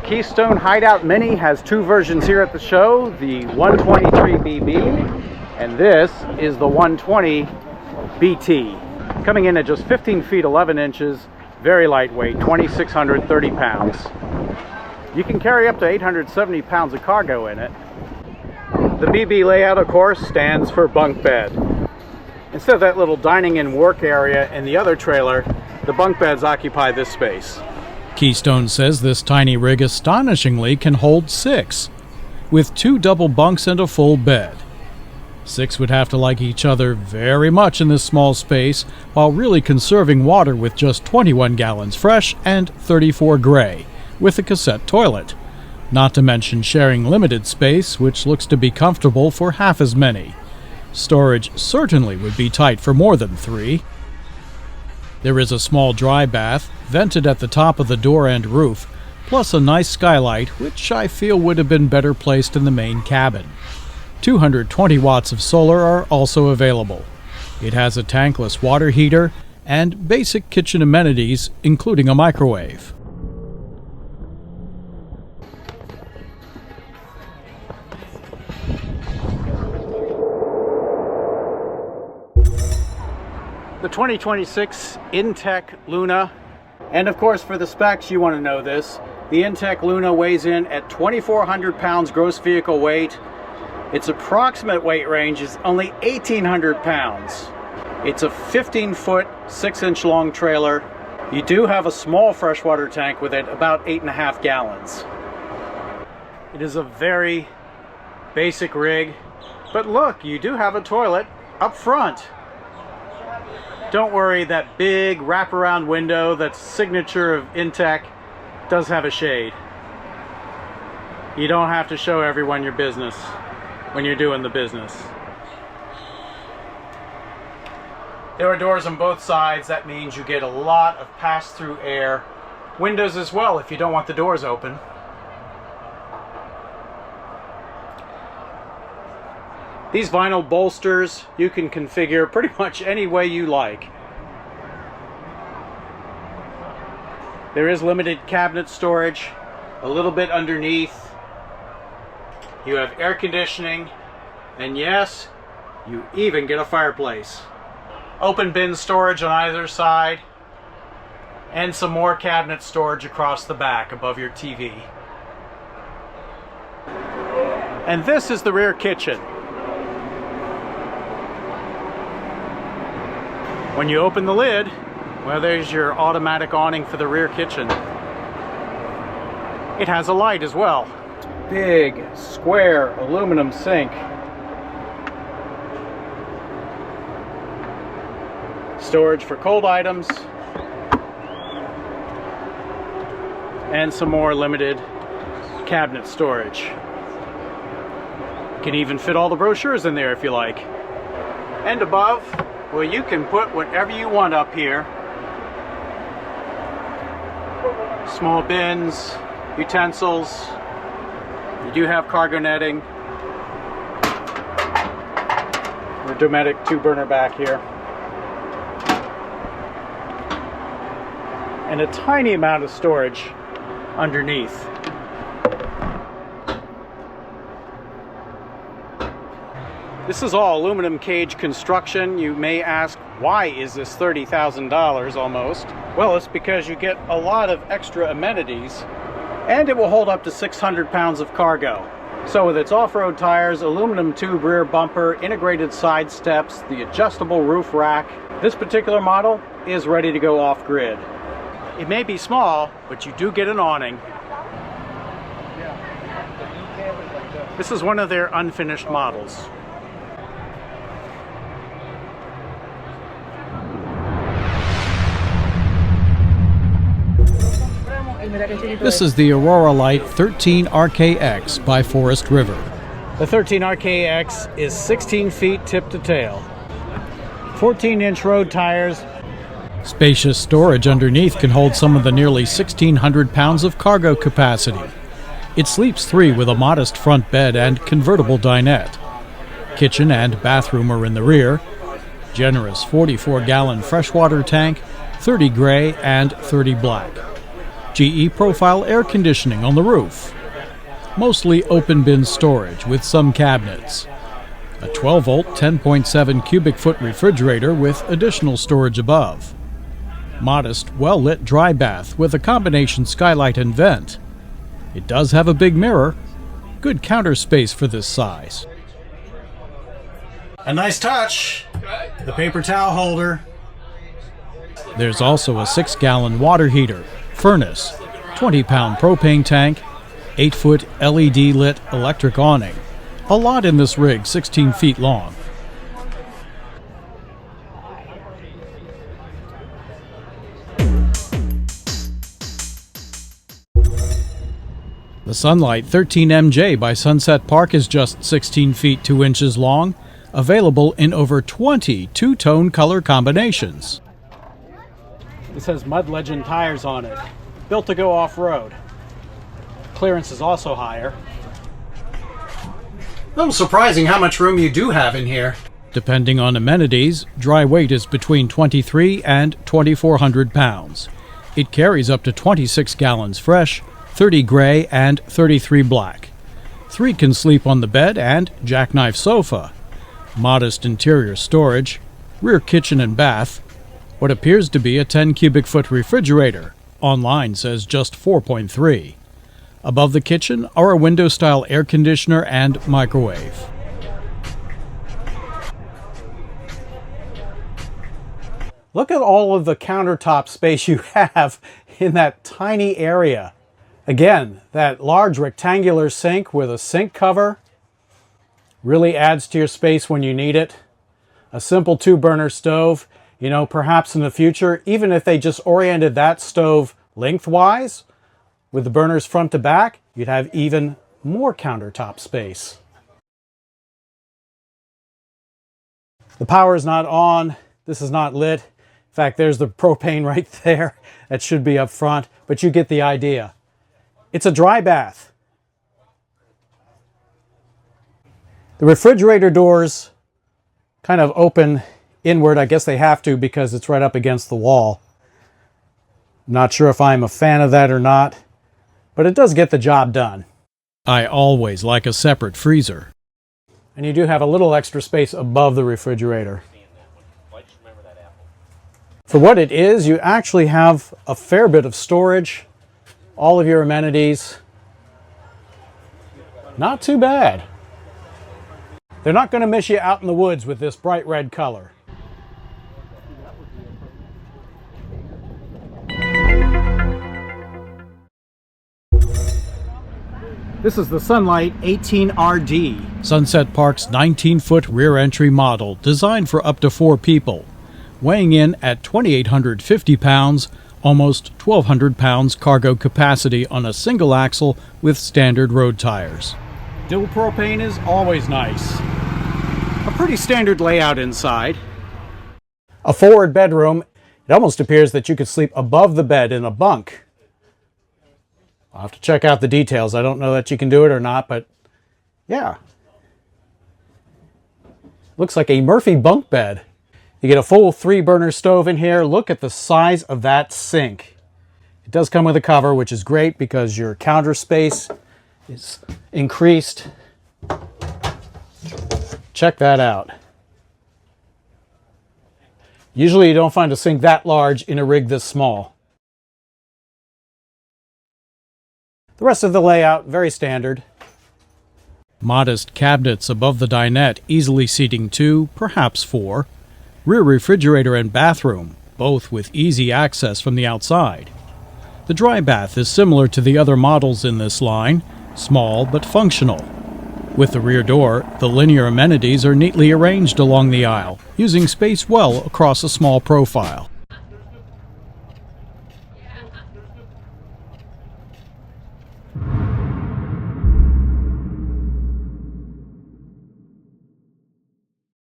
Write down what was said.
Keystone Hideout Mini has two versions here at the show, the 123BB, and this is the 120BT. Coming in at just 15 feet 11 inches, very lightweight, 2,630 pounds. You can carry up to 870 pounds of cargo in it. The BB layout, of course, stands for bunk bed. Instead of that little dining and work area in the other trailer, the bunk beds occupy this space. Keystone says this tiny rig astonishingly can hold 6, with 2 double bunks and a full bed. 6 would have to like each other very much in this small space, while really conserving water with just 21 gallons fresh and 34 gray, with a cassette toilet. Not to mention sharing limited space, which looks to be comfortable for half as many. Storage certainly would be tight for more than 3. There is a small dry bath, vented at the top of the door and roof, plus a nice skylight, which I feel would have been better placed in the main cabin. 220 watts of solar are also available. It has a tankless water heater and basic kitchen amenities, including a microwave. The 2026 inTech Luna, and of course for the specs you want to know this, the inTech Luna weighs in at 2,400 pounds gross vehicle weight. Its approximate weight range is only 1,800 pounds. It's a 15-foot, 6-inch long trailer. You do have a small freshwater tank with it, about 8.5 gallons. It is a very basic rig, but look, you do have a toilet up front. Don't worry, that big wraparound window that's signature of inTech does have a shade. You don't have to show everyone your business when you're doing the business. There are doors on both sides. That means you get a lot of pass-through air. Windows as well if you don't want the doors open. These vinyl bolsters you can configure pretty much any way you like. There is limited cabinet storage, a little bit underneath. You have air conditioning, and yes, you even get a fireplace. Open bin storage on either side, and some more cabinet storage across the back above your TV. And this is the rear kitchen. When you open the lid, well, there's your automatic awning for the rear kitchen. It has a light as well. Big, square aluminum sink. Storage for cold items. And some more limited cabinet storage. You can even fit all the brochures in there if you like. And above, well, you can put whatever you want up here. Small bins, utensils. You do have cargo netting. Or Dometic 2-burner back here. And a tiny amount of storage underneath. This is all aluminum cage construction. You may ask, why is this $30,000 almost? Well, it's because you get a lot of extra amenities, and it will hold up to 600 pounds of cargo. So with its off-road tires, aluminum tube rear bumper, integrated side steps, the adjustable roof rack, this particular model is ready to go off-grid. It may be small, but you do get an awning. This is one of their unfinished models. This is the Aurora Lite 13RKX by Forest River. The 13RKX is 16 feet tip to tail. 14-inch road tires. Spacious storage underneath can hold some of the nearly 1,600 pounds of cargo capacity. It sleeps 3 with a modest front bed and convertible dinette. Kitchen and bathroom are in the rear. Generous 44-gallon freshwater tank, 30 gray and 30 black. GE profile air conditioning on the roof. Mostly open bin storage with some cabinets. A 12-volt, 10.7 cubic foot refrigerator with additional storage above. Modest, well-lit dry bath with a combination skylight and vent. It does have a big mirror. Good counter space for this size. A nice touch. The paper towel holder. There's also a 6-gallon water heater, furnace, 20-pound propane tank, 8-foot LED-lit electric awning. A lot in this rig, 16 feet long. The Sunlight 13MJ by Sunset Park is just 16 feet 2 inches long, available in over 20 two-tone color combinations. This has Mud Legend tires on it, built to go off-road. Clearance is also higher. A little surprising how much room you do have in here. Depending on amenities, dry weight is between 23 and 2,400 pounds. It carries up to 26 gallons fresh, 30 gray, and 33 black. 3 can sleep on the bed and jackknife sofa. Modest interior storage, rear kitchen and bath. What appears to be a 10 cubic foot refrigerator. Online says just 4.3. Above the kitchen are a window-style air conditioner and microwave. Look at all of the countertop space you have in that tiny area. Again, that large rectangular sink with a sink cover really adds to your space when you need it. A simple 2-burner stove. You know, perhaps in the future, even if they just oriented that stove lengthwise, with the burners front to back, you'd have even more countertop space. The power is not on. This is not lit. In fact, there's the propane right there. That should be up front, but you get the idea. It's a dry bath. The refrigerator doors kind of open inward. I guess they have to because it's right up against the wall. I'm not sure if I'm a fan of that or not, but it does get the job done. I always like a separate freezer. And you do have a little extra space above the refrigerator. For what it is, you actually have a fair bit of storage, all of your amenities. Not too bad. They're not going to miss you out in the woods with this bright red color. This is the Sunlight 18RD. Sunset Park's 19-foot rear entry model, designed for up to 4 people. Weighing in at 2,850 pounds, almost 1,200 pounds cargo capacity on a single axle with standard road tires. Dual propane is always nice. A pretty standard layout inside. A forward bedroom. It almost appears that you could sleep above the bed in a bunk. I'll have to check out the details. I don't know that you can do it or not, but yeah. Looks like a Murphy bunk bed. You get a full 3-burner stove in here. Look at the size of that sink. It does come with a cover, which is great because your counter space is increased. Check that out. Usually you don't find a sink that large in a rig this small. The rest of the layout, very standard. Modest cabinets above the dinette, easily seating 2, perhaps 4. Rear refrigerator and bathroom, both with easy access from the outside. The dry bath is similar to the other models in this line, small but functional. With the rear door, the linear amenities are neatly arranged along the aisle, using space well across a small profile.